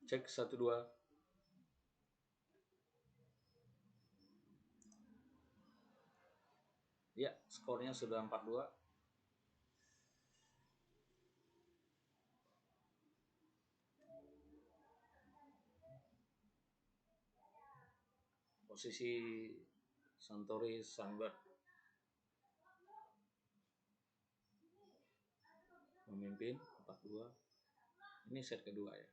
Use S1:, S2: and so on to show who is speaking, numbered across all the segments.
S1: Cek 1 2. Ya, skornya sudah 4-2. Posisi Suntory Sunbirds memimpin 4-2. Ini set kedua ya.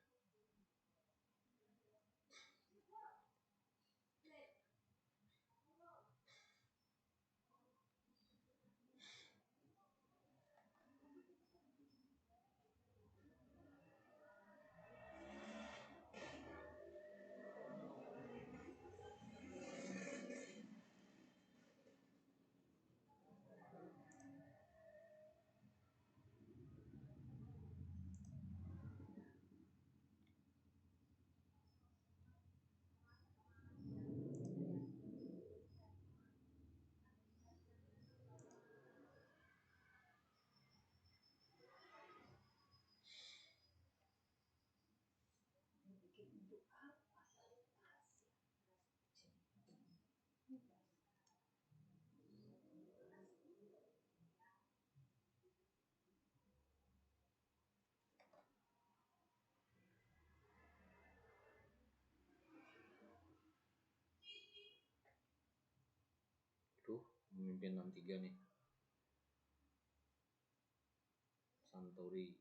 S1: Tuh, memimpin 6-3 nih. Suntory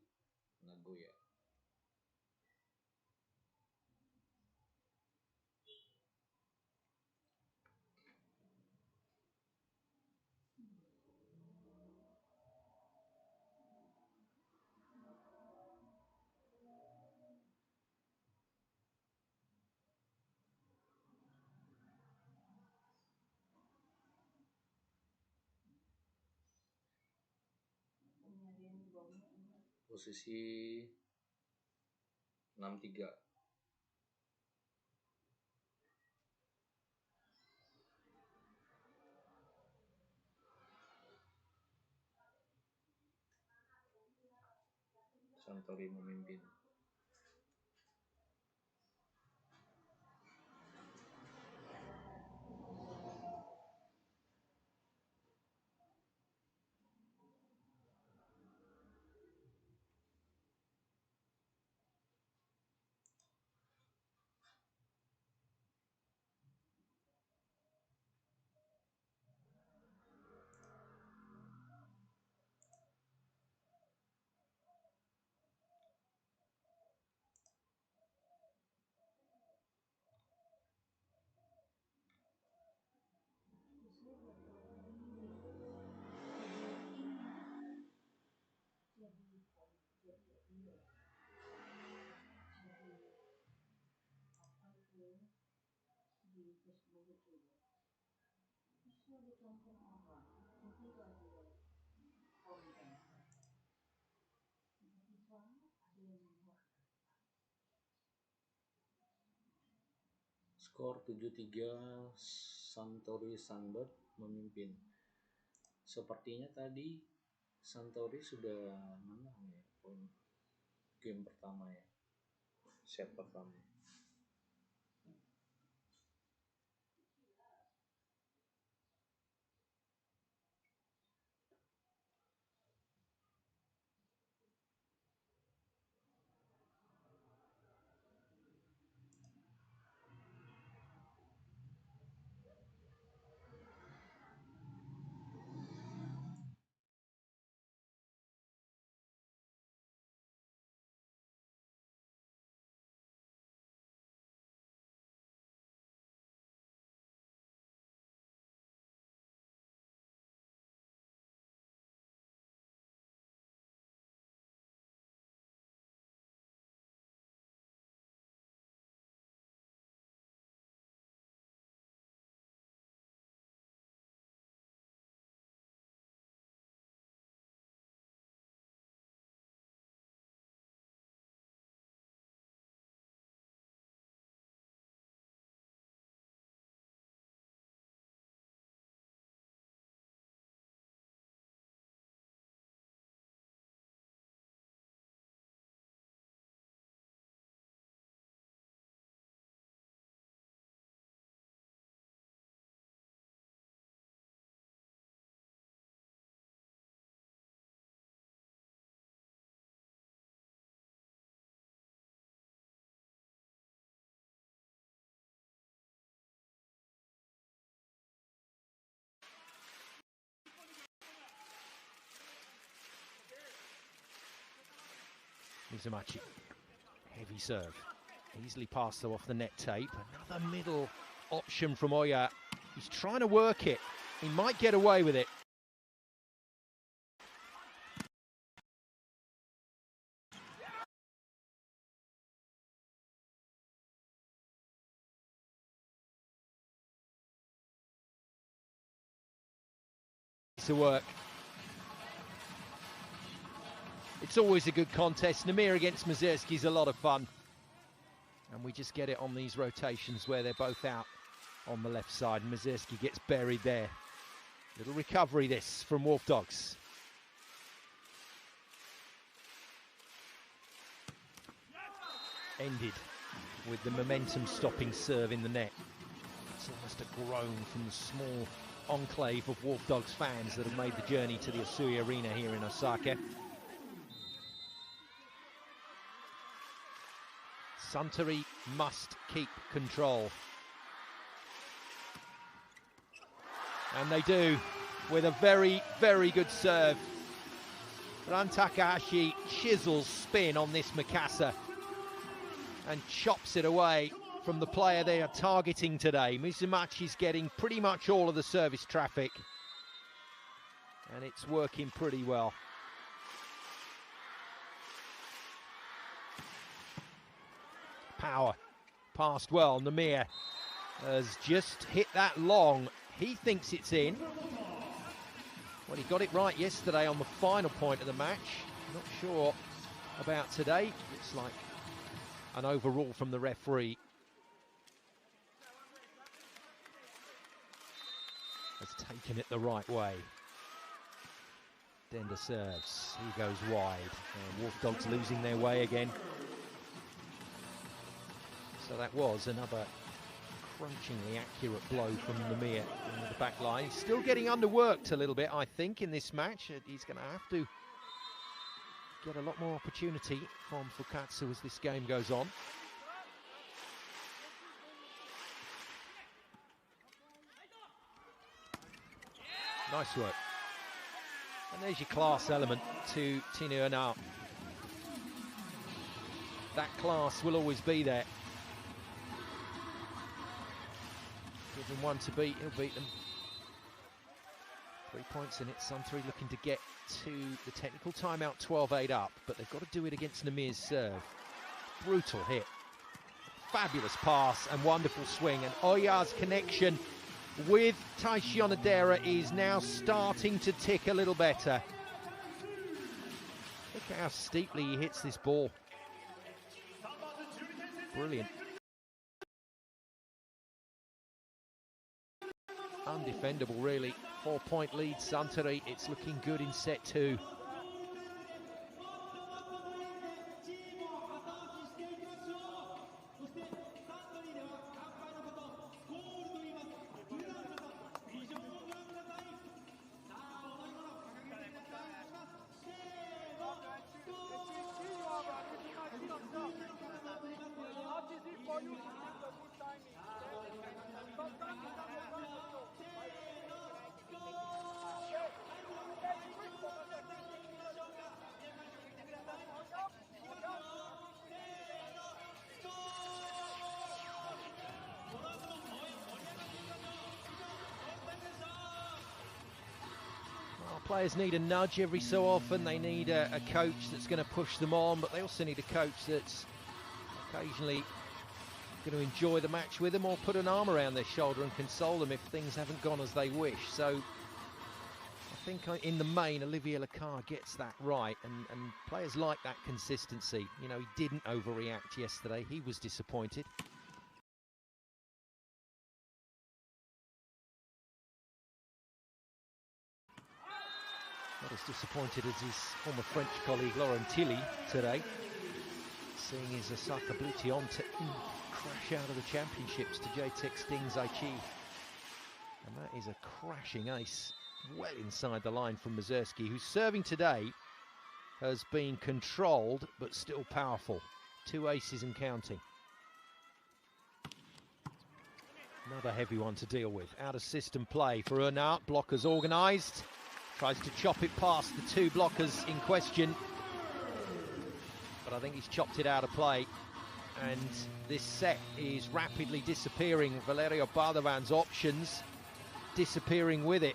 S1: Nagoya. Posisi 6-3. Suntory memimpin. Skor 7-3, Suntory Sunbirds memimpin. Sepertinya tadi Suntory sudah menang ya poin game pertama ya. Set pertama.
S2: Mizumachi. Heavy serve. Easily passed though off the net tape. Another middle option from Oya. He's trying to work it. He might get away with it. To work. It's always a good contest. Namir against Mazurski is a lot of fun. And we just get it on these rotations where they're both out on the left side. And Mazurski gets buried there. Little recovery this from Wolf Dogs. Ended with the momentum stopping serve in the net. It's almost a groan from the small enclave of Wolf Dogs fans that have made the journey to the Asui Arena here in Osaka. Suntory must keep control. And they do, with a very, very good serve. Ran Takahashi chisels spin on this Mikasa and chops it away from the player they are targeting today. Mizumachi's getting pretty much all of the service traffic. And it's working pretty well. Power. Passed well. Namir has just hit that long. He thinks it's in. Well, he got it right yesterday on the final point of the match. Not sure about today. Looks like an overrule from the referee. Has taken it the right way. Denda serves. He goes wide. Wolf Dogs losing their way again. So that was another crunchingly accurate blow from Namir in the back line. He's still getting underworked a little bit, I think, in this match. He's going to have to get a lot more opportunity from Fukatsu as this game goes on. Nice work. And there's your class element to Tinu Anao. That class will always be there. Give him one to beat, he'll beat them. 3 points in it. Suntory looking to get to the technical timeout 12-8 up, but they've got to do it against Namir's serve. Brutal hit. Fabulous pass and wonderful swing. And Oya's connection with Taishi Onodera is now starting to tick a little better. Look how steeply he hits this ball. Brilliant. Undefendable, really. 4-point lead, Suntory. It's looking good in set two. Players need a nudge every so often. They need a coach that's going to push them on, but they also need a coach that's occasionally going to enjoy the match with them or put an arm around their shoulder and console them if things haven't gone as they wish. So I think in the main, Olivier Lecar gets that right, and players like that consistency. You know, he didn't overreact yesterday. He was disappointed. Not as disappointed as his former French colleague Laurent Tilly today, seeing his Osaka Blue Tion crash out of the championships to JTEC Sting Zaichi. And that is a crashing ace well inside the line from Mazurski, who's serving today has been controlled but still powerful. 2 aces and counting. Another heavy one to deal with. Out of system play for Ernart. Blockers organised. Tries to chop it past the 2 blockers in question. but I think he's chopped it out of play. And this set is rapidly disappearing. Valerio Bardovan's options disappearing with it.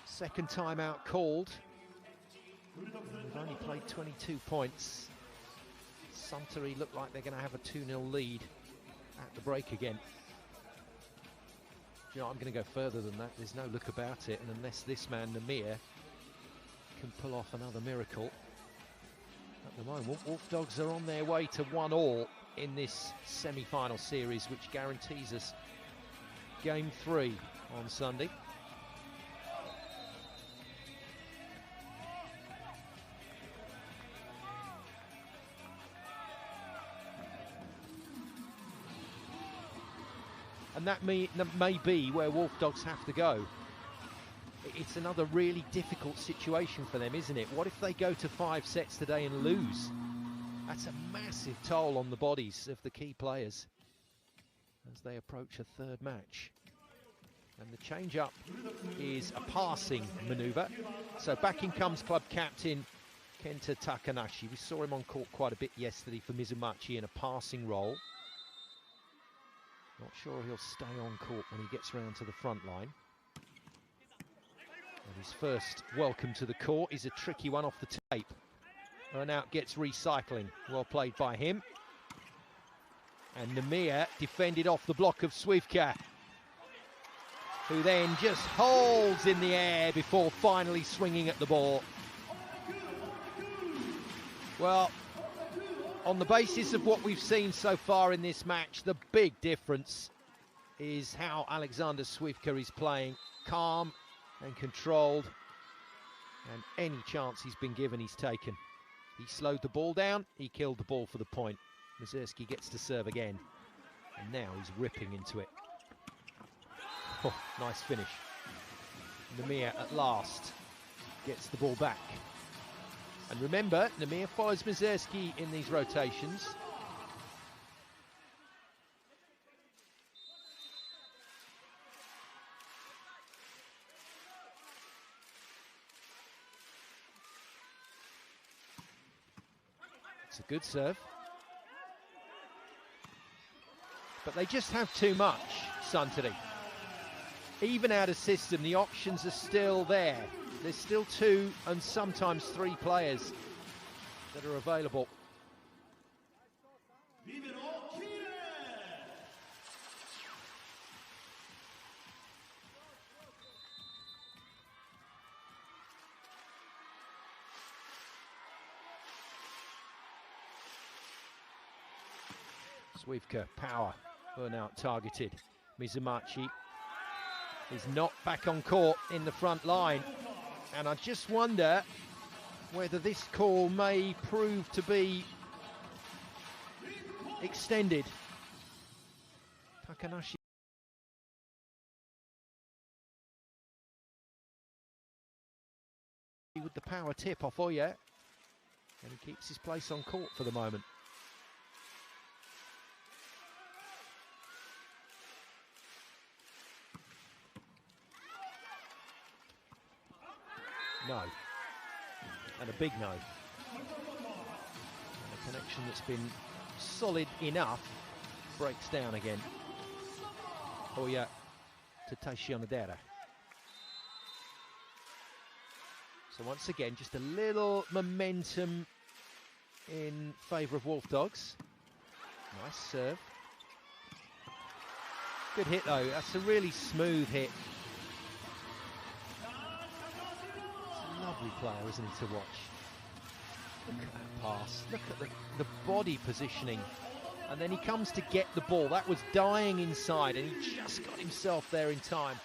S2: Second timeout called. We've only played 22 points. Suntory look like they're going to have a 2-0 lead at the break again. You know, I'm going to go further than that. There's no look about it, and unless this man, Namir, can pull off another miracle. At the moment, Wolf Dogs are on their way to 1-1 in this semi-final series, which guarantees us Game 3 on Sunday. And that may be where Wolf Dogs have to go. It's another really difficult situation for them, isn't it? What if they go to 5 sets today and lose? That's a massive toll on the bodies of the key players as they approach a third match. And the change-up is a passing manoeuvre. So back in comes club captain Kenta Takanashi. We saw him on court quite a bit yesterday for Mizumachi in a passing role. Not sure he'll stay on court when he gets round to the front line. And his first welcome to the court is a tricky one off the tape. Earnout gets recycling. Well played by him. And Namir defended off the block of Swivka, who then just holds in the air before finally swinging at the ball. Well, on the basis of what we've seen so far in this match, the big difference is how Alexander Swivka is playing. Calm and controlled, and any chance he's been given, he's taken. He slowed the ball down, he killed the ball for the point. Mazurski gets to serve again, and now he's ripping into it. Oh, nice finish. Namir at last gets the ball back. And remember, Namir follows Mazurski in these rotations. It's a good serve. But they just have too much, Suntory. Even out of system, the options are still there. There's still 2 and sometimes 3 players that are available. Swivka, power, Earnout targeted. Mizumachi is not back on court in the front line. And I just wonder whether this call may prove to be extended. Takanashi with the power tip off Oya, and he keeps his place on court for the moment. No. And a big no. And a connection that's been solid enough breaks down again. Oya to Taishi Onodera. So once again, just a little momentum in favour of Wolf Dogs. Nice serve. Good hit though, that's a really smooth hit. Lovely player, isn't he, to watch? Look at that pass, look at the body positioning, and then he comes to get the ball. That was dying inside and he just got himself there in time.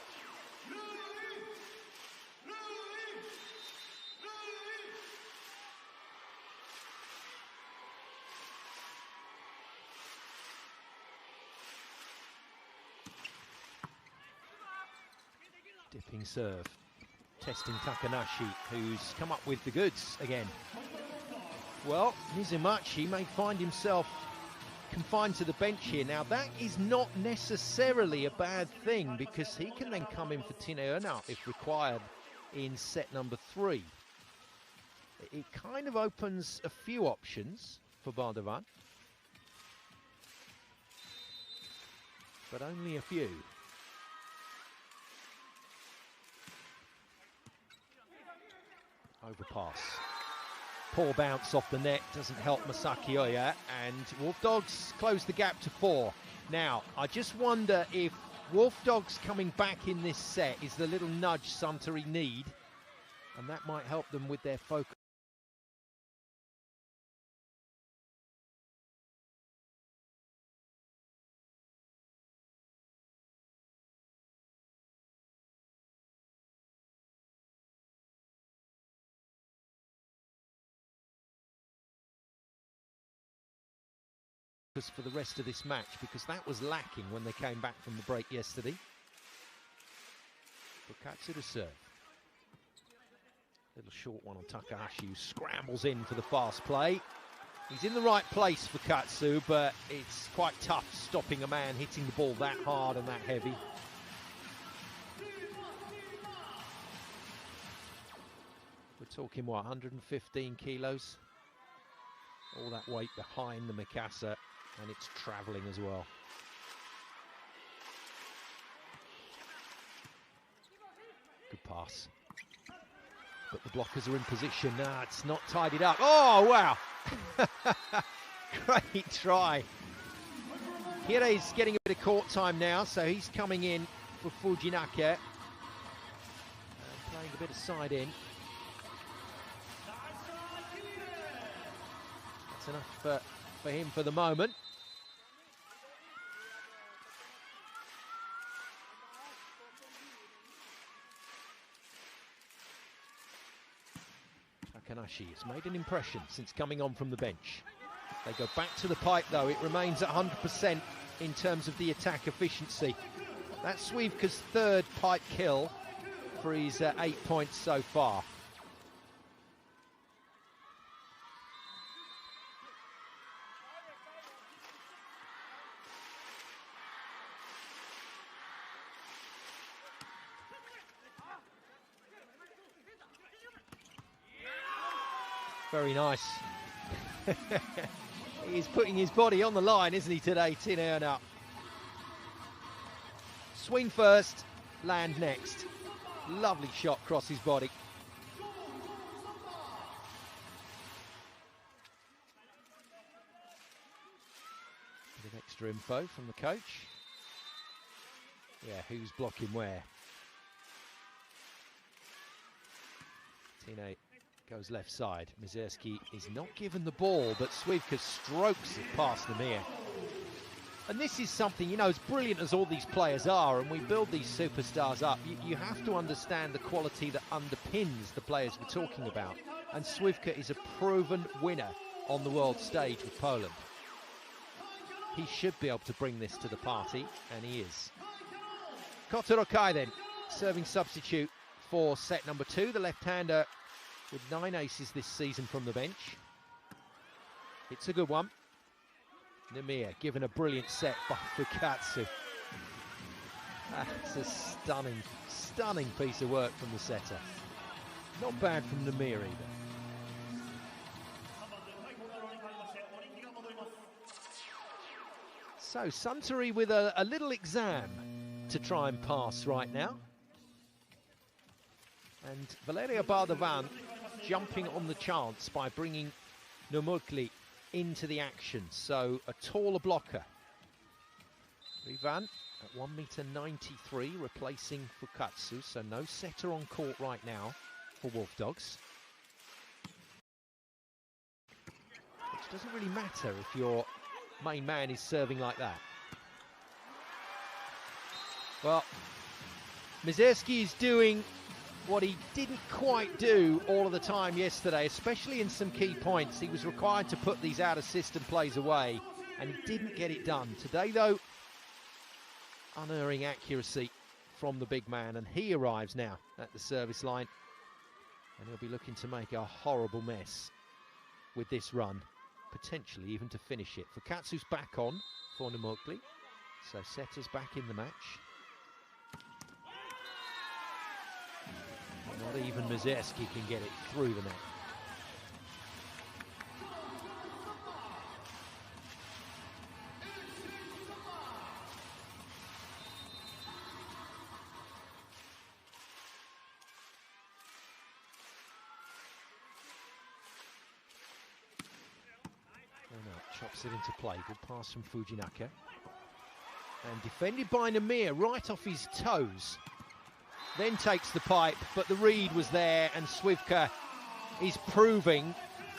S2: Dipping serve. Testing Takanashi, who's come up with the goods again. Well, Mizumachi may find himself confined to the bench here. Now, that is not necessarily a bad thing, because he can then come in for Tine Earnout if required in set number 3. it kind of opens a few options for Bardavan, but only a few. Overpass. Poor bounce off the net, doesn't help Masaki Oya, and Wolf Dogs close the gap to 4. Now, I just wonder if Wolf Dogs coming back in this set is the little nudge Suntory need, and that might help them with their focus. For the rest of this match, because that was lacking when they came back from the break yesterday. Fukatsu to serve. Little short one on Takahashi, who scrambles in for the fast play. He's in the right place for Fukatsu, but it's quite tough stopping a man hitting the ball that hard and that heavy. We're talking, what, 115 kilos? All that weight behind the Mikasa. And it's travelling as well. Good pass. But the blockers are in position. Nah, it's not tidied up. Oh, wow. Great try. Hirei's getting a bit of court time now, so he's coming in for Fujinaka. Playing a bit of side in. That's enough for him for the moment. Takanashi has made an impression since coming on from the bench. They go back to the pipe though, it remains at 100% in terms of the attack efficiency. That's Suivka's 3rd pipe kill for his 8 points so far. Very nice. He's putting his body on the line, isn't he, today, Tin Erna? Swing first, land next. Lovely shot across his body. Bit of extra info from the coach. Yeah, who's blocking where? Tine goes left side. Mizerski is not given the ball, but Suivka strokes it past Namir. And this is something, you know, as brilliant as all these players are, and we build these superstars up, you have to understand the quality that underpins the players we're talking about. And Suivka is a proven winner on the world stage with Poland. He should be able to bring this to the party, and he is. Kotaro Kai then, serving substitute for set number 2, the left-hander with 9 aces this season from the bench. It's a good one. Namir given a brilliant set by Fukatsu. That's a stunning, stunning piece of work from the setter. Not bad from Namir either. So Suntory with a little exam to try and pass right now. And Valerio Bardavan jumping on the chance by bringing Numukli into the action. So a taller blocker. Rivan at 1.93 m, replacing Fukatsu. So no setter on court right now for Wolf Dogs. Which doesn't really matter if your main man is serving like that. Well, Mizerski is doing what he didn't quite do all of the time yesterday, especially in some key points. He was required to put these out-of-system plays away, and he didn't get it done. Today, though, unerring accuracy from the big man, and he arrives now at the service line, and he'll be looking to make a horrible mess with this run, potentially even to finish it. Fukatsu's back on for Numukli, so setter's back in the match. Not even Mizerski can get it through the net. Stops it into play. Good pass from Fujinaka. And defended by Namir, right off his toes. Then takes the pipe, but the read was there, and Swivka is proving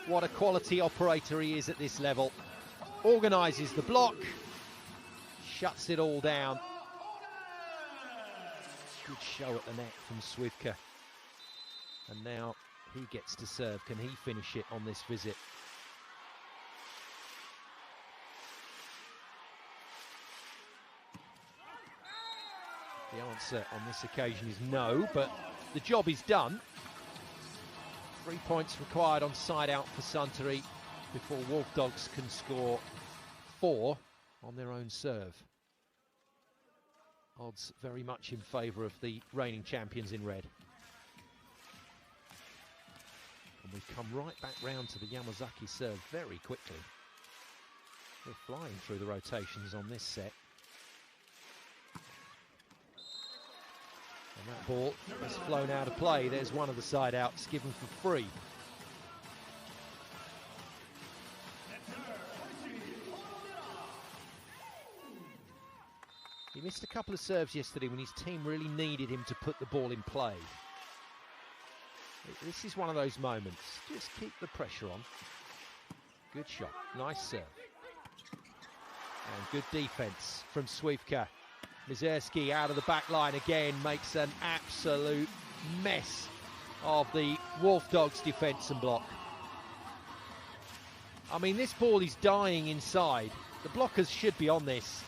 S2: what a quality operator he is at this level. Organises the block, shuts it all down. Good show at the net from Swivka. And now he gets to serve. Can he finish it on this visit? The answer on this occasion is no, but the job is done. 3 points required on side out for Suntory before Wolf Dogs can score 4 on their own serve. Odds very much in favour of the reigning champions in red. And we come right back round to the Yamazaki serve very quickly. We're flying through the rotations on this set. And that ball has flown out of play. There's one of the side outs given for free. He missed a couple of serves yesterday when his team really needed him to put the ball in play. This is one of those moments. Just keep the pressure on. Good shot. Nice serve. And good defence from Swivka. Mizerski out of the back line again, makes an absolute mess of the Wolf Dogs defence and block. I mean, this ball is dying inside. The blockers should be on this,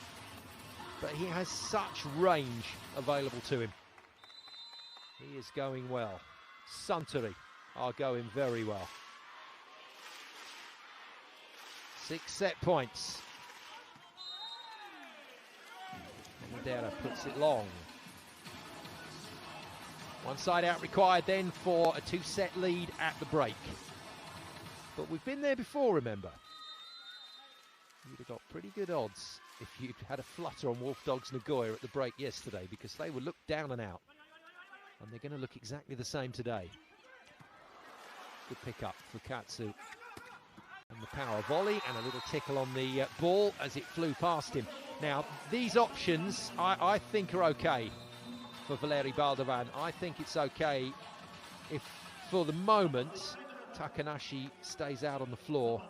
S2: but he has such range available to him. He is going well. Suntory are going very well. 6 set points. Madera puts it long. One side out required then for a 2-set lead at the break. But we've been there before, remember. You'd have got pretty good odds if you'd had a flutter on Wolf Dogs Nagoya at the break yesterday, because they were looked down and out. And they're going to look exactly the same today. Good pick up for Katsu. And the power volley and a little tickle on the ball as it flew past him. Now, these options, I think, are okay for Valeri Baldovan. I think it's okay if, for the moment, Takanashi stays out on the floor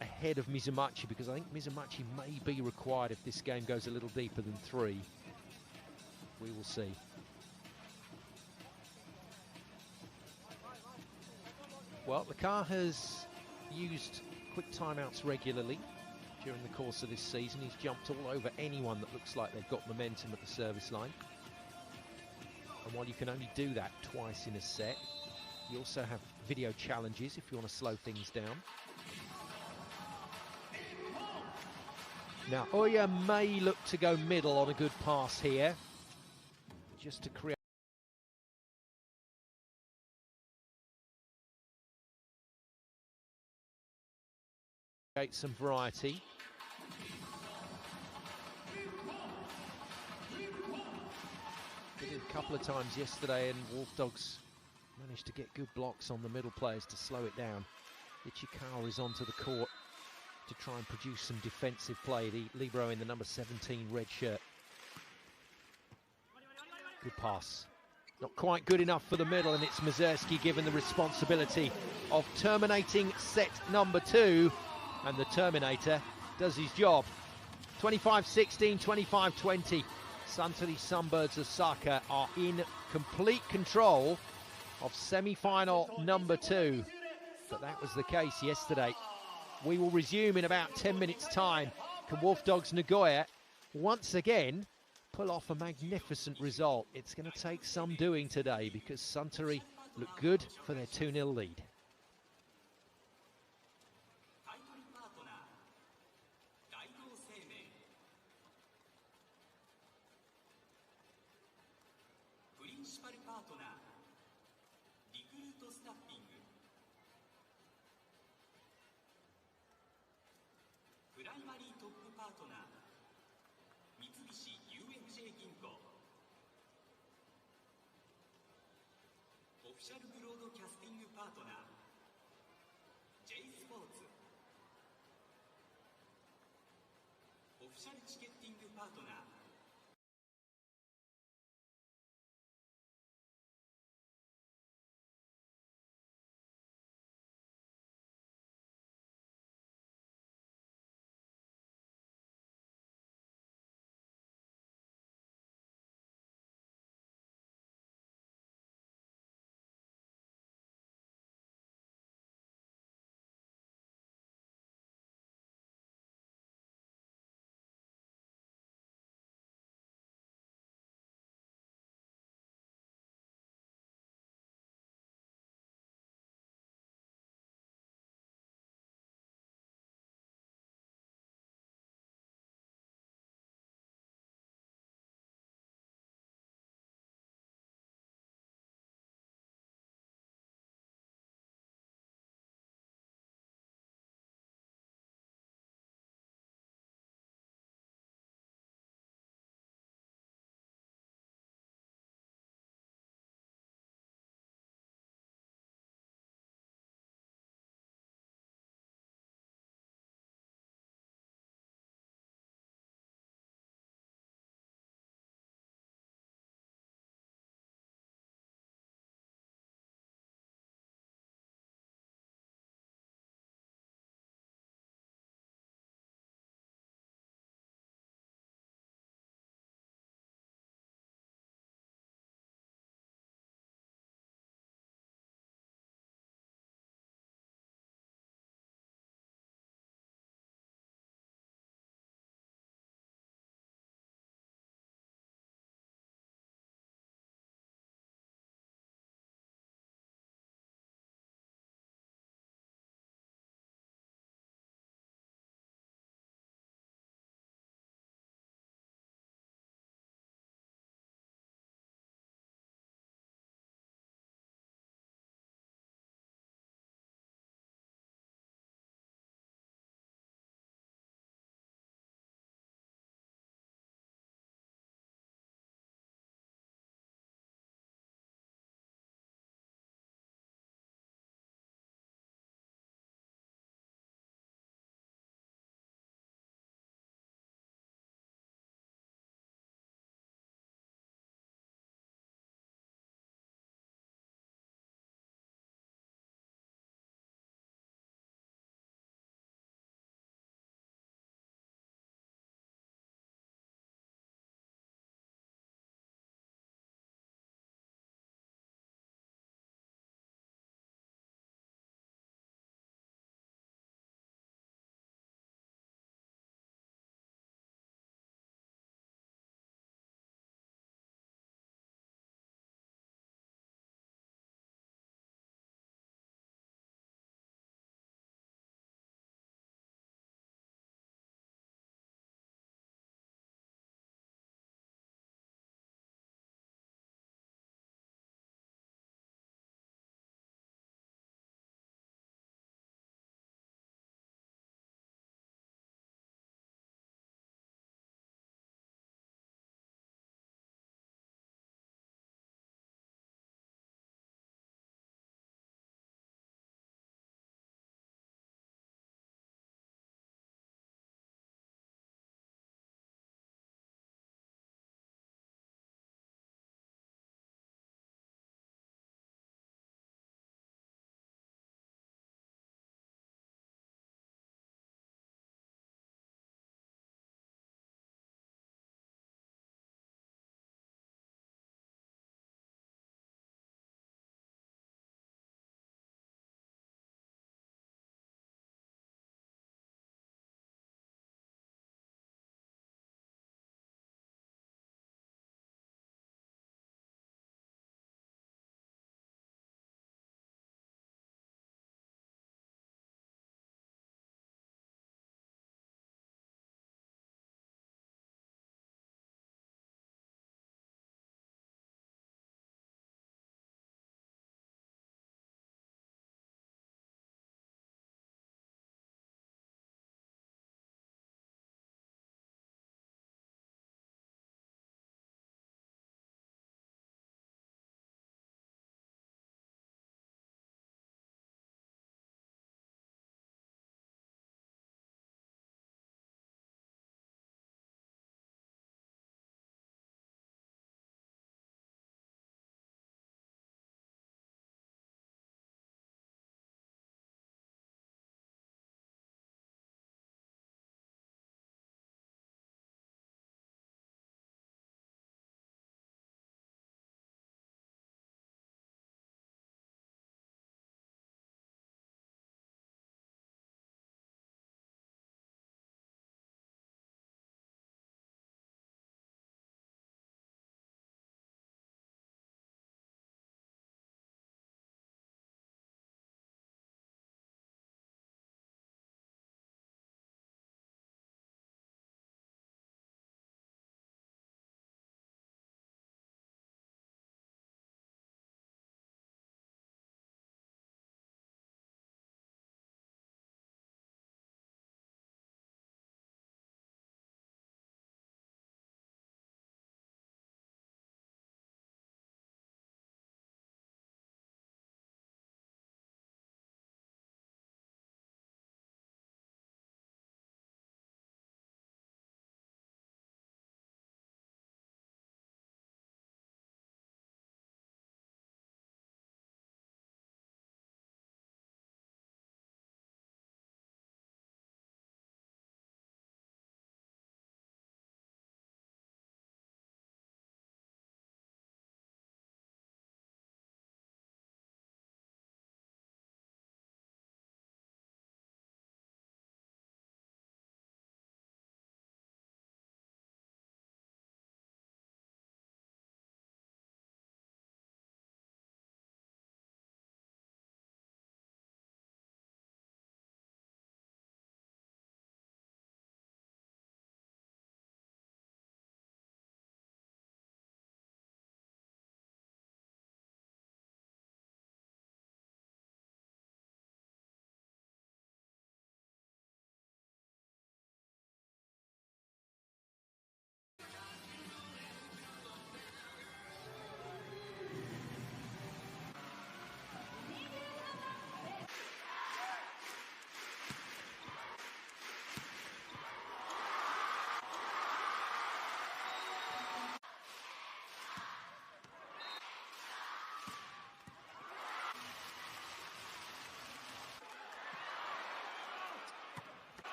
S2: ahead of Mizumachi, because I think Mizumachi may be required if this game goes a little deeper than 3. We will see. Well, the car has used quick timeouts regularly during the course of this season. He's jumped all over anyone that looks like they've got momentum at the service line. And while you can only do that twice in a set, you also have video challenges if you want to slow things down. Now, Oya may look to go middle on a good pass here, just to create some variety. Did it a couple of times yesterday, and Wolf Dogs managed to get good blocks on the middle players to slow it down. Ichikawa is onto the court to try and produce some defensive play, the libero in the number 17 red shirt. Good pass. Not quite good enough for the middle, and it's Mazurski given the responsibility of terminating set number 2. And the Terminator does his job. 25-16, 25-20. Suntory Sunbirds Osaka are in complete control of semi-final number 2. But that was the case yesterday. We will resume in about 10 minutes' time. Can Wolf Dogs Nagoya once again pull off a magnificent result? It's going to take some doing today, because Suntory look good for their 2-0 lead.
S3: Official Broadcasting Partner J Sport フィシャルチケッティングパートナー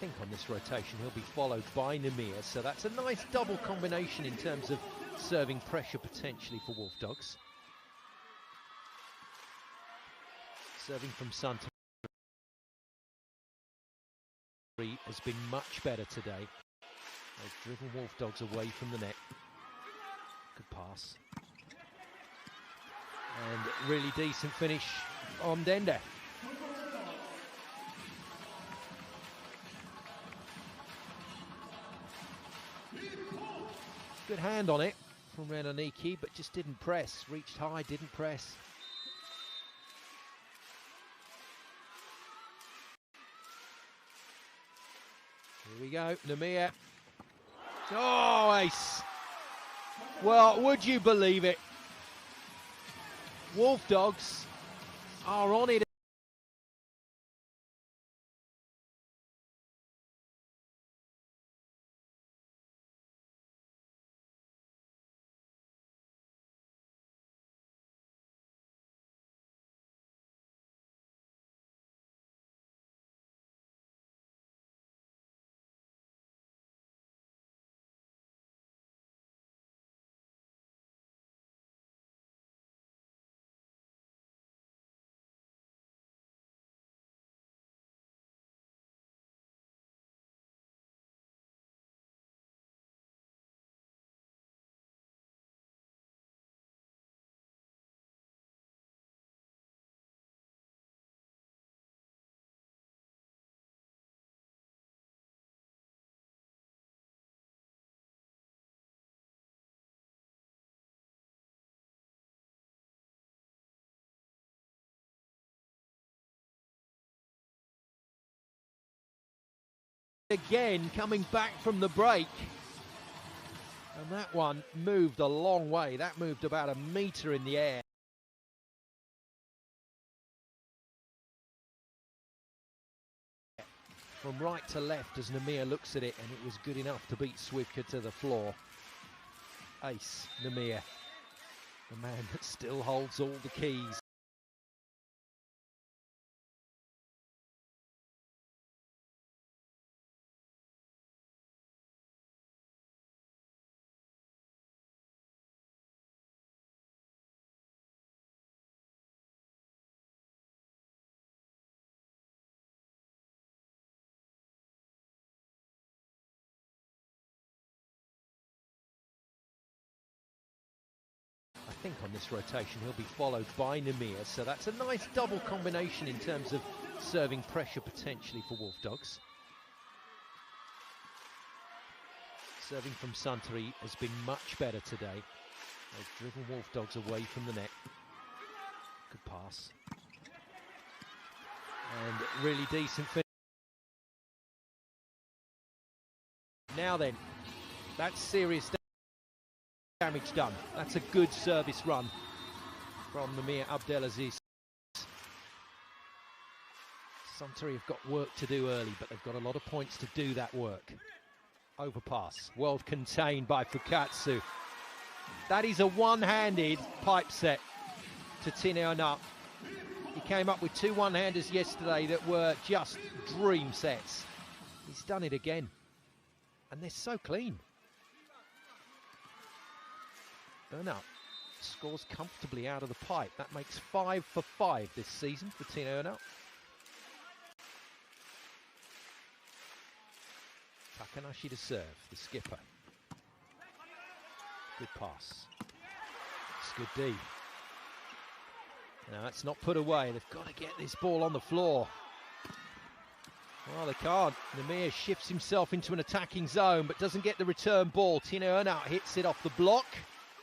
S2: think on this rotation he'll be followed by Nagoya, so that's a nice double combination in terms of serving pressure potentially for Wolf Dogs. Serving from Suntory has been much better today. They've driven Wolf Dogs away from the net. Good pass. And really decent finish on Dende. Good hand on it from Renoniki, but just didn't press. Reached high, didn't press. Here we go, Nagoya. Oh, ace. Well, would you believe it? Wolf Dogs are on it. Again, coming back from the break. And that one moved a long way. That moved about a metre in the air. From right to left as Nagoya looks at it, and it was good enough to beat Swivka to the floor. Ace, Nagoya, the man that still holds all the keys. I think on this rotation he'll be followed by Nagoya, so that's a nice double combination in terms of serving pressure potentially for Wolf Dogs. Serving from Suntory has been much better today. They've driven Wolf Dogs away from the net. Good pass. And really decent finish. Now then, that's serious damage done. That's a good service run from Nagoya Abdelaziz. Suntory have got work to do early, but they've got a lot of points to do that work. Overpass, well contained by Fukatsu. That is a one-handed pipe set to Tineona. He came up with two one-handers yesterday that were just dream sets. He's done it again, and they're so clean. Burnout scores comfortably out of the pipe. That makes 5 for 5 this season for Tineona. Takanashi to serve, the skipper. Good pass. It's good D. Now that's not put away. They've got to get this ball on the floor. Well, they can't. Nagoya shifts himself into an attacking zone, but doesn't get the return ball. Tineona hits it off the block.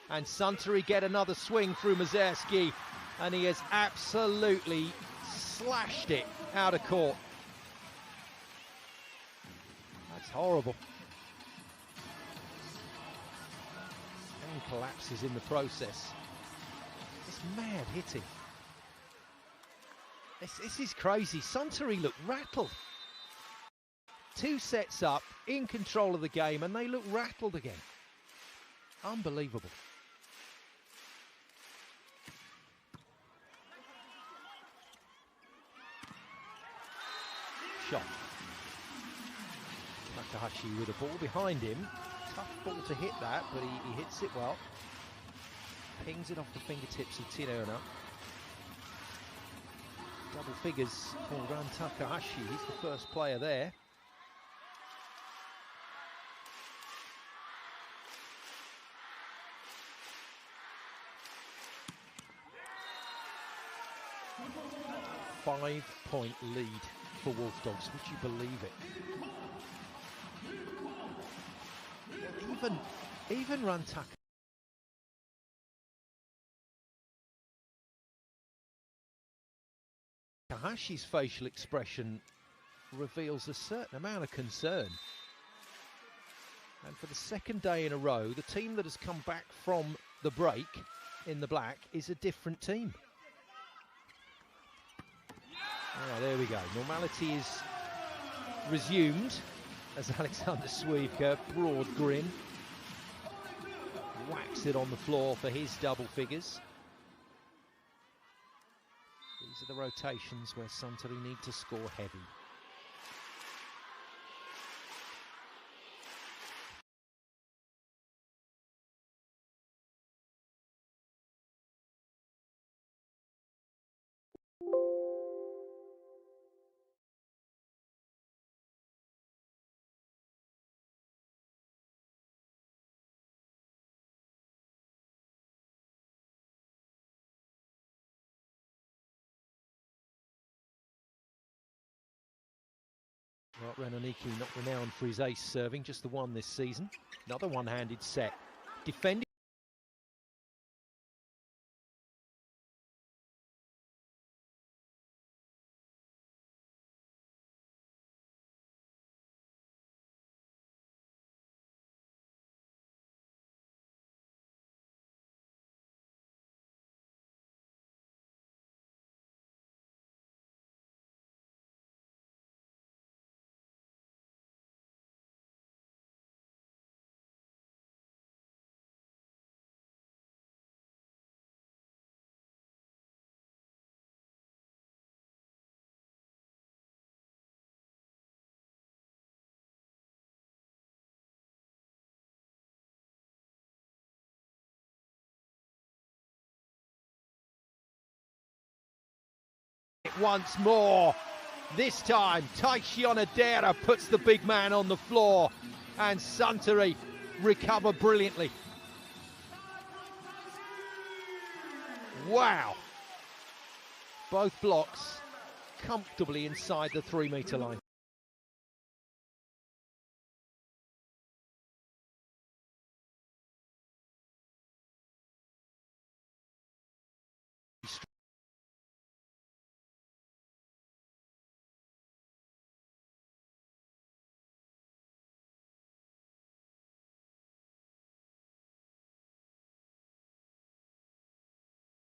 S2: And Suntory get another swing through Mazerski, and he has absolutely slashed it out of court. That's horrible. And collapses in the process. It's mad hitting. This is crazy. Suntory look rattled. 2 sets up, in control of the game, and they look rattled again. Unbelievable. Shot. Takahashi with a ball behind him. Tough ball to hit that, but he hits it well. Pings it off the fingertips of Tirona. Double figures for Ran Takahashi. He's the first player there. Five-point lead for Wolf Dogs. Would you believe it? Well, even Ran Takahashi's facial expression reveals a certain amount of concern. And for the second day in a row, the team that has come back from the break in the black is a different team. Oh, there we go. Normality is resumed as Alexander Swievka, broad grin, whacks it on the floor for his double figures. These are the rotations where Suntory need to score heavy. Well, Renoniki not renowned for his ace serving, just the one this season. Another one-handed set. Defending. Once more, this time Taishi Onodera puts the big man on the floor and Suntory recover brilliantly. Wow, both blocks comfortably inside the 3-meter line.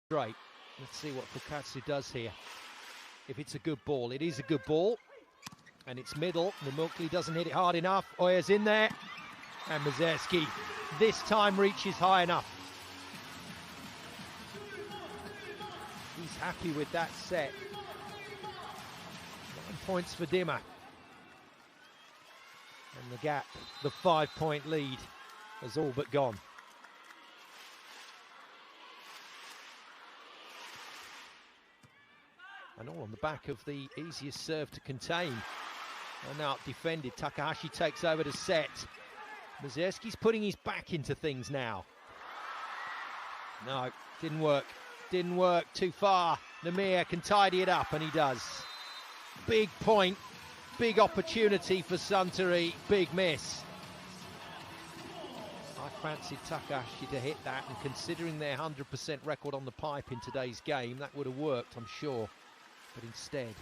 S2: Great. Let's see what Fukatsu does here. If it's a good ball, it is a good ball. And it's middle. Namukli doesn't hit it hard enough. Oya's in there. And Mazerski this time reaches high enough. He's happy with that set. 9 points for Dimmer. And the gap, the 5-point lead, has all but gone. And all on the back of the easiest serve to contain. And now defended. Takahashi takes over the set. Mazerski's putting his back into things now. No, didn't work. Didn't work, too far. Namir can tidy it up, and he does. Big point, big opportunity for Suntory, big miss. I fancied Takahashi to hit that, and considering their 100% record on the pipe in today's game, that would have worked, I'm sure. But instead,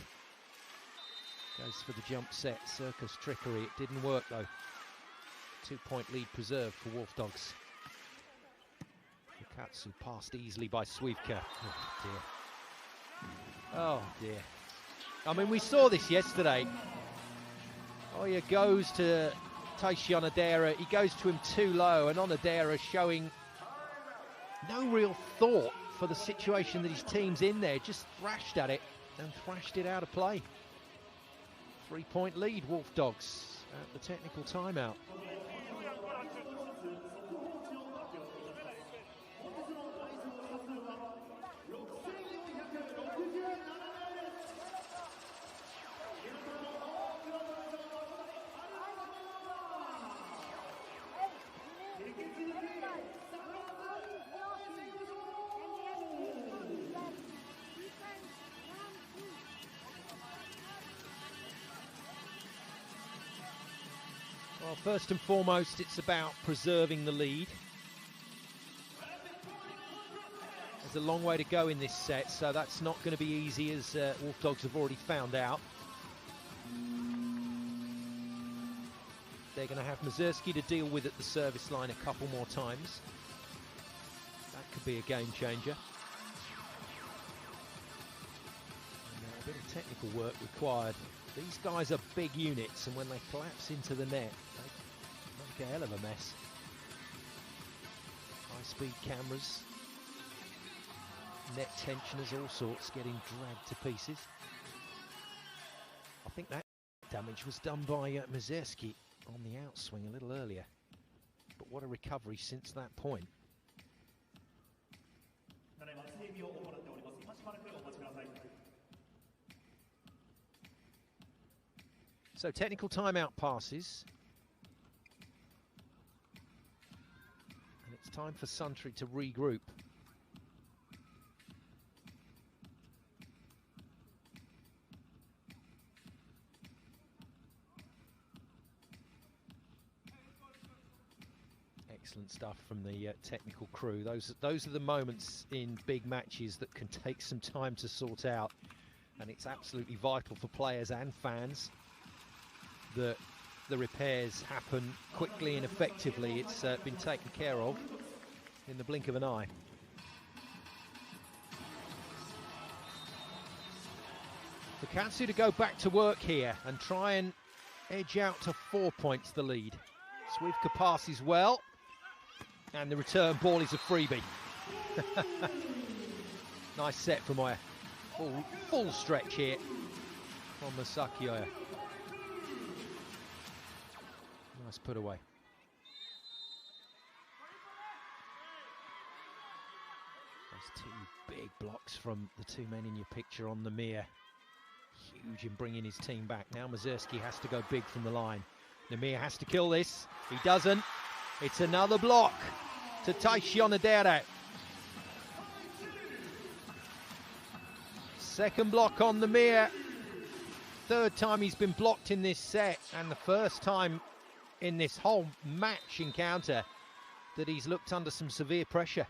S2: goes for the jump set, circus trickery. It didn't work though. 2-point lead preserved for Wolf Dogs. Fukatsu passed easily by Swievka. Oh dear. Oh dear. I mean, we saw this yesterday. Oya goes to Taishi Onodera. He goes to him too low, and Onodera showing no real thought for the situation that his team's in there. Just thrashed at it and thrashed it out of play. 3-point lead, Wolf Dogs. at the technical timeout. Well, first and foremost, it's about preserving the lead. There's a long way to go in this set, so that's not going to be easy, as Wolf Dogs have already found out. They're going to have Mazurski to deal with at the service line a couple more times. That could be a game changer. And, a bit of technical work required. These guys are big units, and when they collapse into the net, they make a hell of a mess. High-speed cameras, net tensioners, all sorts, getting dragged to pieces. I think that damage was done by Mazurski on the outswing a little earlier. But what a recovery since that point. So technical timeout passes. And it's time for Suntory to regroup. Excellent stuff from the technical crew. Those are the moments in big matches that can take some time to sort out. And it's absolutely vital for players and fans that the repairs happen quickly and effectively. It's been taken care of in the blink of an eye. For Katsu to go back to work here and try and edge out to 4 points the lead. Swiewka passes well, and the return ball is a freebie. Nice set from Oya. Full stretch here from Masaki Oya. Nice put away. Those two big blocks from the two men in your picture on Namir. Huge in bringing his team back. Now Mazurski has to go big from the line. Namir has to kill this. He doesn't. It's another block to Taishi Onodera. Second block on Namir. Third time he's been blocked in this set, and the first time in this whole match encounter that he's looked under some severe pressure.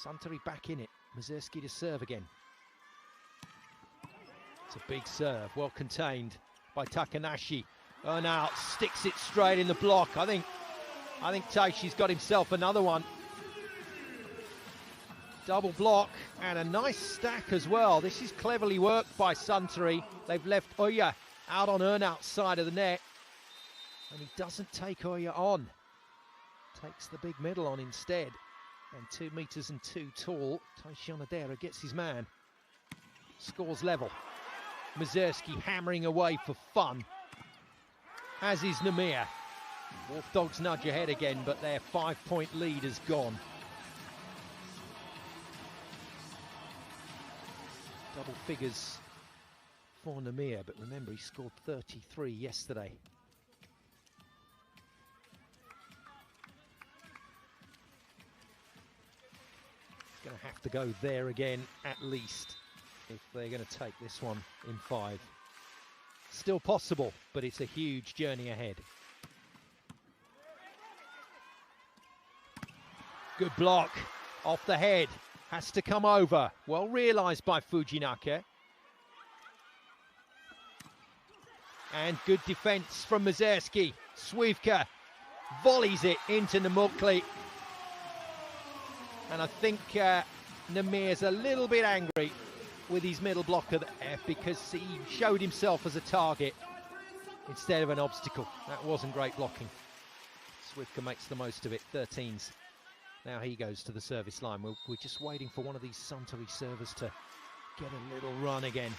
S2: Suntory back in it. Mazurski to serve again. It's a big serve, well contained by Takanashi. Now sticks it straight in the block. I think Taishi's got himself another one. Double block and a nice stack as well. This is cleverly worked by Suntory. They've left Oya out on Earnout's side of the net. And he doesn't take Oya on. Takes the big middle on instead. And 2 meters and 2 tall, Taishi Onodera gets his man. Scores level. Mazurski hammering away for fun, as is Namir. Wolf Dogs nudge ahead again, but their 5-point lead is gone. Double figures for Namir, but remember he scored 33 yesterday. He's going to have to go there again at least if they're going to take this one in 5. Still possible, but it's a huge journey ahead. Good block off the head, has to come over. Well realised by Fujinaka. And good defence from Mazurski. Swiewka volleys it into Namukli. And I think Namir's a little bit angry with his middle blocker there because he showed himself as a target instead of an obstacle. That wasn't great blocking. Swiewka makes the most of it. 13s. Now he goes to the service line. We're just waiting for one of these Suntory servers to get a little run again.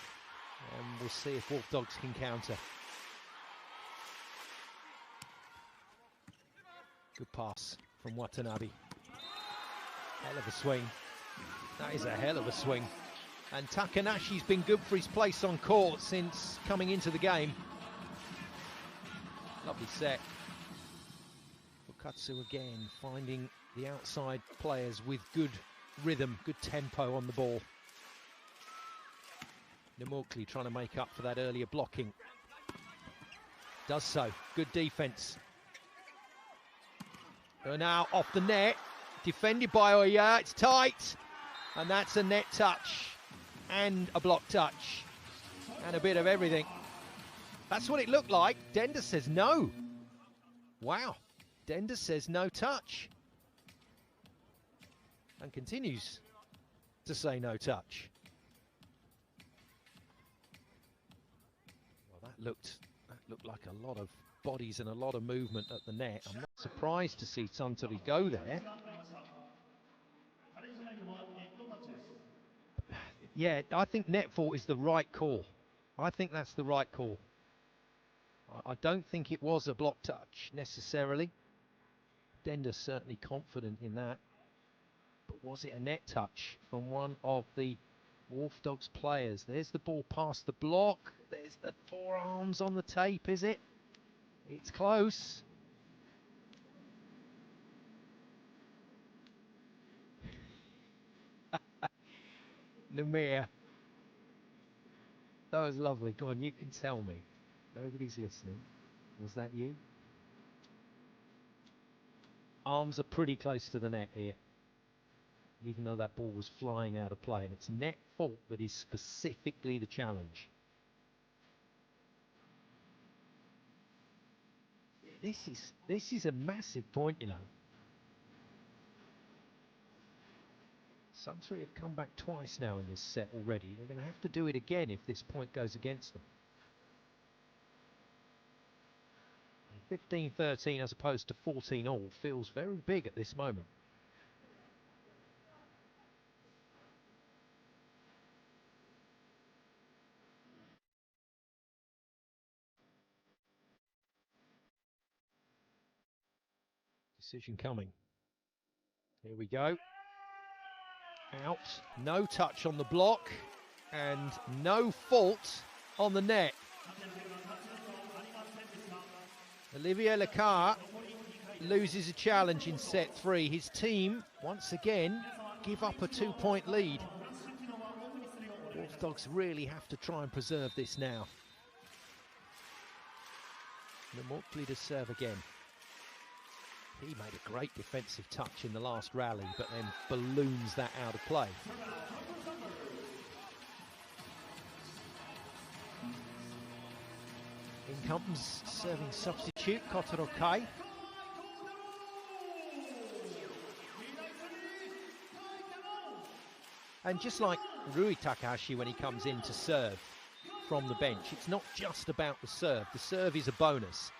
S2: And we'll see if Wolf Dogs can counter. Good pass from Watanabe. Hell of a swing. That is a hell of a swing. And Takanashi's been good for his place on court since coming into the game. Lovely set. Fukatsu again finding the outside players with good rhythm, good tempo on the ball. Nemokli trying to make up for that earlier blocking. Does so. Good defense. Now off the net. Defended by Oya. It's tight. And that's a net touch. And a block touch. And a bit of everything. That's what it looked like. Denda says no. Wow. Denda says no touch. And continues to say no touch. Well, that looked like a lot of bodies and a lot of movement at the net. I'm not surprised to see Suntory go there. Yeah, I think net fault is the right call. I think that's the right call. I don't think it was a block touch necessarily. Dender's certainly confident in that. But was it a net touch from one of the Wolf Dogs players? There's the ball past the block. There's the forearms on the tape, is it? It's close. Namir. That was lovely. Go on, you can tell me. Nobody's listening. Was that you? Arms are pretty close to the net here. Even though that ball was flying out of play. And it's net fault that is specifically the challenge. This is a massive point, you know. Suntory have come back twice now in this set already. They're going to have to do it again if this point goes against them. 15-13 as opposed to 14-all feels very big at this moment. Decision coming. Here we go. Out. No touch on the block. And no fault on the net. Olivier Lecard loses a challenge in set 3. His team, once again, give up a 2-point lead. Wolf Dogs really have to try and preserve this now. Nemokli to serve again. He made a great defensive touch in the last rally, but then balloons that out of play. In comes serving substitute, Kotaro Kai. And just like Rui Takahashi when he comes in to serve from the bench, it's not just about the serve. The serve is a bonus.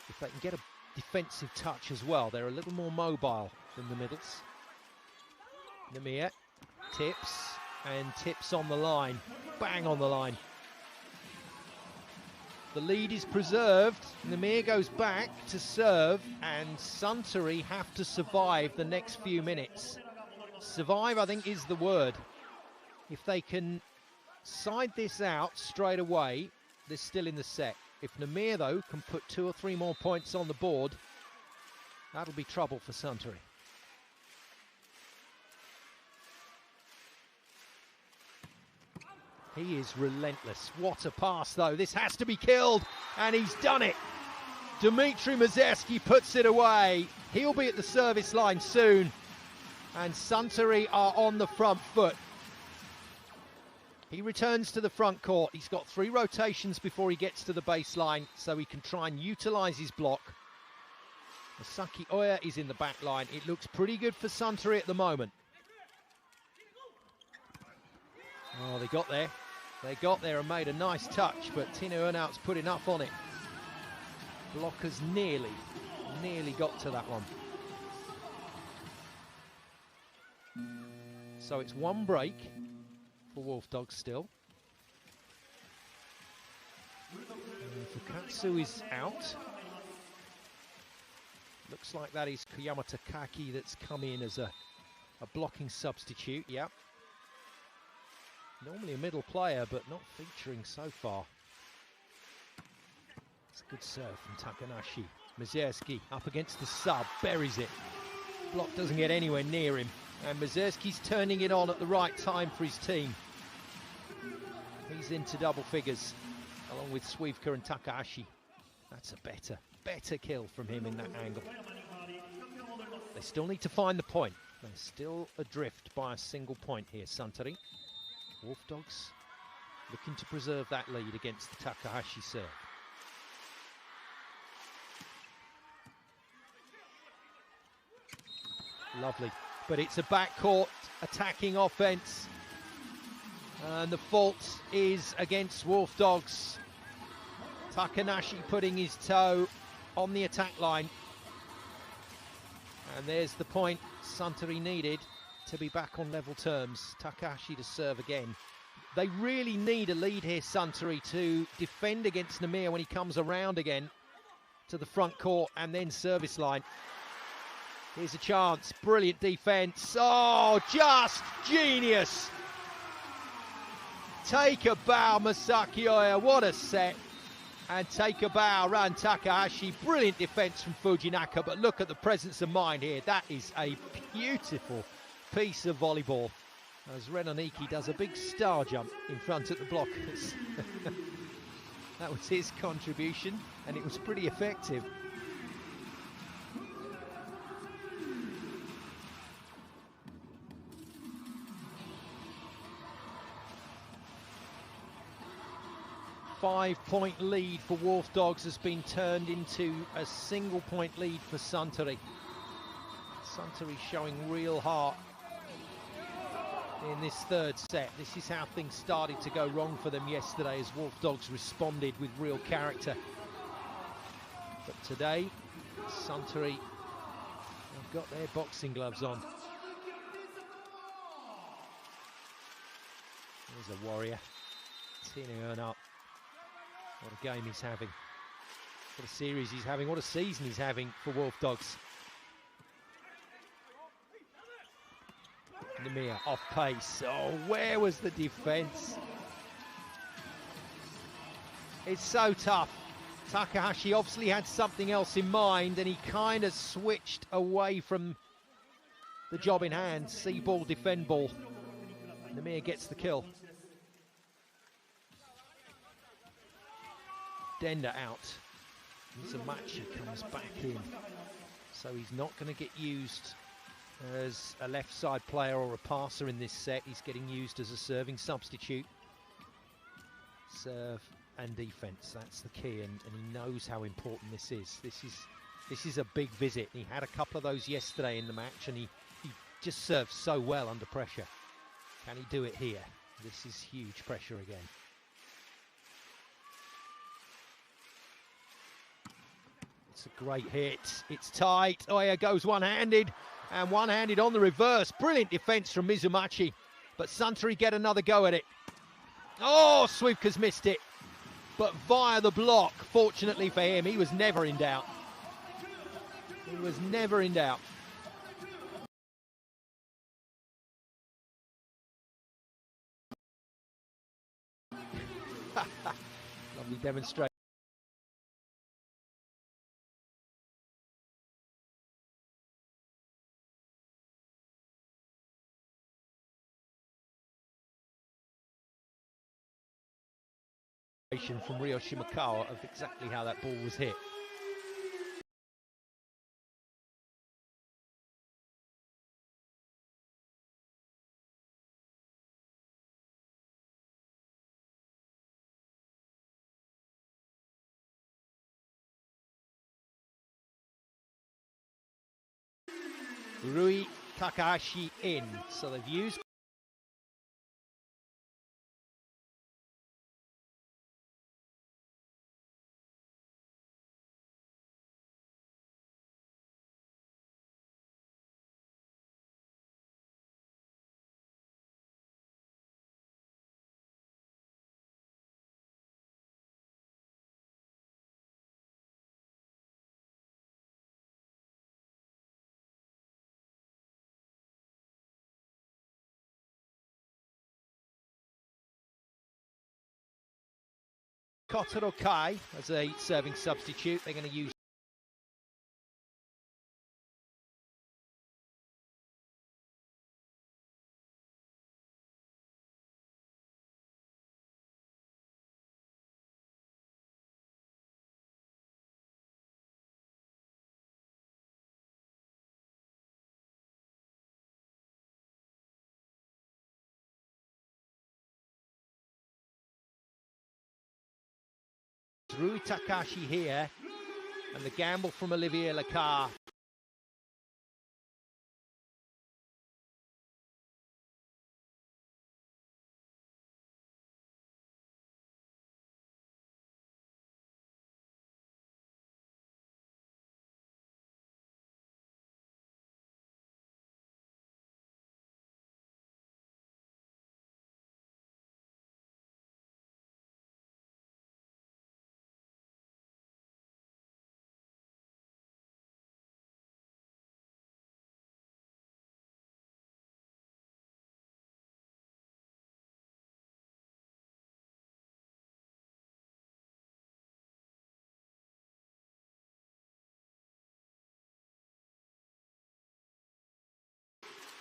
S2: If they can get a defensive touch as well, they're a little more mobile than the middles. Namir tips, and tips on the line. Bang on the line. The lead is preserved. Namir goes back to serve, and Suntory have to survive the next few minutes. Survive, I think, is the word. If they can side this out straight away, they're still in the set. If Namir, though, can put 2 or 3 more points on the board, that'll be trouble for Suntory. He is relentless. What a pass, though. This has to be killed, and he's done it. Dmitry Mazersky puts it away. He'll be at the service line soon, and Suntory are on the front foot. He returns to the front court. He's got 3 rotations before he gets to the baseline, so he can try and utilise his block. Masaki Oya is in the back line. It looks pretty good for Suntory at the moment. Oh, they got there. They got there and made a nice touch, but Tino Earnout's put enough on it. Blockers nearly got to that one. So it's 1 break for Wolf Dogs still. Fukatsu is out. Looks Looks like that is Koyama Takaki that's come in as a blocking substitute, yeah. Normally a middle player, but not featuring so far. It's a good serve from Takanashi. Mazerski up against the sub, buries it. Block doesn't get anywhere near him. And Mazerski's turning it on at the right time for his team. He's into double figures, along with Swievka and Takahashi. That's a better kill from him in that angle. They still need to find the point. They're still adrift by a single point here, Suntory. Wolf Dogs looking to preserve that lead against the Takahashi serve. Lovely, but it's a backcourt attacking offense, and the fault is against Wolf Dogs. Takanashi putting his toe on the attack line, and there's the point Suntory needed to be back on level terms. Takahashi to serve again. They really need a lead here, Suntory, to defend against Namir when he comes around again to the front court and then service line. Here's a chance, brilliant defense. Oh, just genius. Take a bow, Masaki Oya, what a set. And take a bow, Ran Takahashi. Brilliant defense from Fujinaka, but look at the presence of mind here. That is a beautiful piece of volleyball, as Renoniki does a big star jump in front of the blockers. That was his contribution, and it was pretty effective. Five-point lead for Wolf Dogs has been turned into a single-point lead for Suntory. Suntory showing real heart in this third set. This is how things started to go wrong for them yesterday, as Wolf Dogs responded with real character. But today, Suntory have got their boxing gloves on. There's a warrior, tearing up. What a game he's having. What a series he's having. What a season he's having for Wolf Dogs. Namir off pace. Oh, where was the defense? It's so tough. Takahashi obviously had something else in mind, and he kind of switched away from the job in hand. See ball, defend ball. Namir gets the kill. Denda out. Mizumachi comes back in. So he's not going to get used as a left side player or a passer in this set. He's getting used as a serving substitute. Serve and defense, that's the key, and he knows how important this is. This is a big visit. He had a couple of those yesterday in the match, and he just serves so well under pressure. Can he do it here? This is huge pressure again. It's a great hit. It's tight. Oya goes one-handed, and one-handed on the reverse. Brilliant defense from Mizumachi, but Suntory get another go at it. Oh, Swievka's missed it, but via the block. Fortunately for him, he was never in doubt. He was never in doubt. Lovely demonstration. From Ryo Shimakawa of exactly how that ball was hit. Rui Takahashi in, so they've used Kotaro Kai as a serving substitute. They're going to use Rui Takashi here, and the gamble from Olivier Lacar.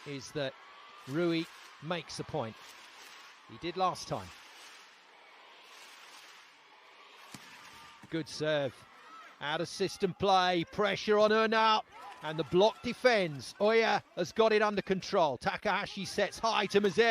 S2: Is that Rui makes a point. He did last time. Good serve. Out of system play. Pressure on her now. And the block defends. Oya has got it under control. Takahashi sets high to Mazer.